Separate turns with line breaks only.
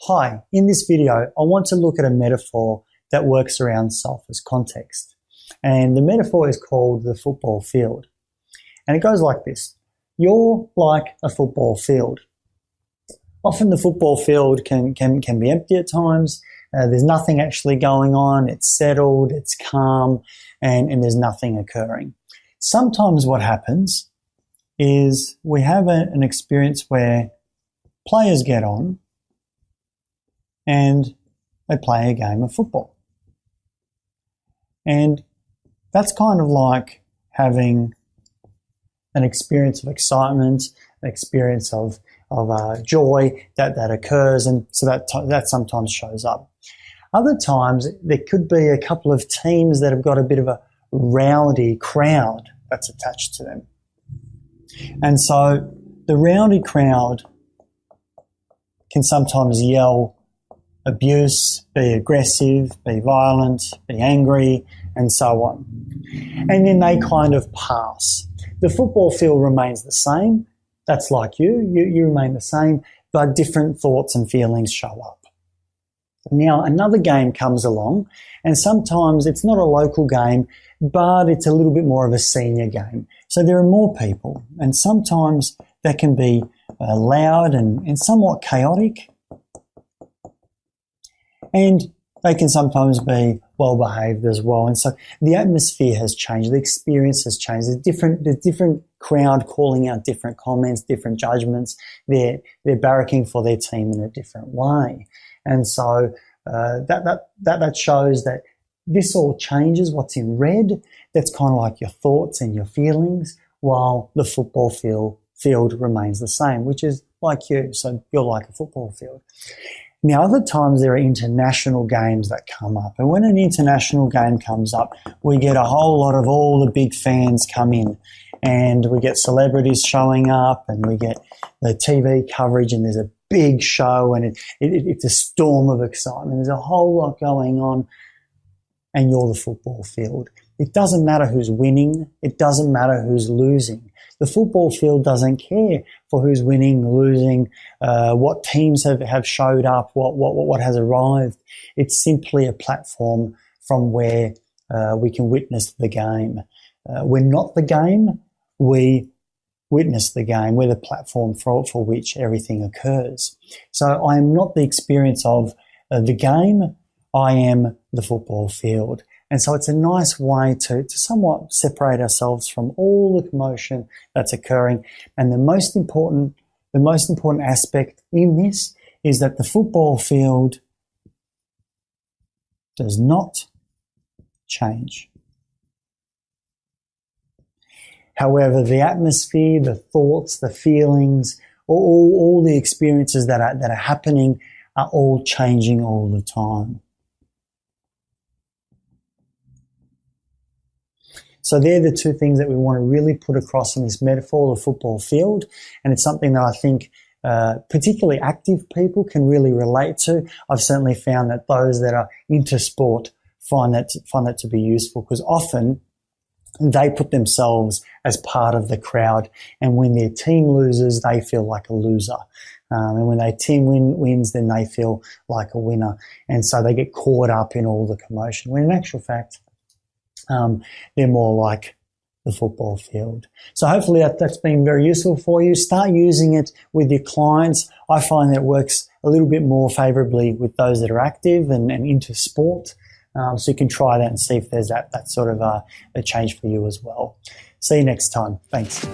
Hi, in this video, I want to look at a metaphor that works around self as context. And the metaphor is called the football field. And it goes like this. You're like a football field. Often the football field can be empty at times. There's nothing actually going on. It's settled, it's calm, and there's nothing occurring. Sometimes what happens is we have an experience where players get on and they play a game of football. And that's kind of like having an experience of excitement, an experience of joy that occurs, and so that sometimes shows up. Other times there could be a couple of teams that have got a bit of a rowdy crowd that's attached to them. And so the rowdy crowd can sometimes yell abuse, be aggressive, be violent, be angry, and so on. And then they kind of pass. The football field remains the same. That's like you remain the same, but different thoughts and feelings show up. Now, another game comes along, and sometimes it's not a local game, but it's a little bit more of a senior game. So there are more people, and sometimes that can be loud and somewhat chaotic. And they can sometimes be well-behaved as well. And so the atmosphere has changed, the experience has changed. There's different crowd calling out different comments, different judgments. They're barracking for their team in a different way. And so that shows that this all changes. What's in red, that's kind of like your thoughts and your feelings, while the football field remains the same, which is like you. So you're like a football field. Now, other times there are international games that come up. And when an international game comes up, we get a whole lot of all the big fans come in. And we get celebrities showing up, and we get the TV coverage, and there's a big show, and it's a storm of excitement. There's a whole lot going on, and you're the football field. It doesn't matter who's winning. It doesn't matter who's losing. The football field doesn't care for who's winning, losing, what teams have showed up, what has arrived. It's simply a platform from where we can witness the game. We're not the game. We witness the game. We're the platform for which everything occurs. So I am not the experience of the game. I am the football field. And so it's a nice way to somewhat separate ourselves from all the commotion that's occurring. And the most important aspect in this is that the football field does not change. However, the atmosphere, the thoughts, the feelings, all the experiences that are happening are all changing all the time. So they're the two things that we want to really put across in this metaphor, the football field. And it's something that I think particularly active people can really relate to. I've certainly found that those that are into sport find that to be useful, because often they put themselves as part of the crowd. And when their team loses, they feel like a loser. And when their team wins, then they feel like a winner. And so they get caught up in all the commotion, when in actual fact, they're more like the football field. So hopefully that's been very useful for you. Start using it with your clients. I find that it works a little bit more favorably with those that are active and into sport. So you can try that and see if there's that sort of a change for you as well. See you next time. Thanks.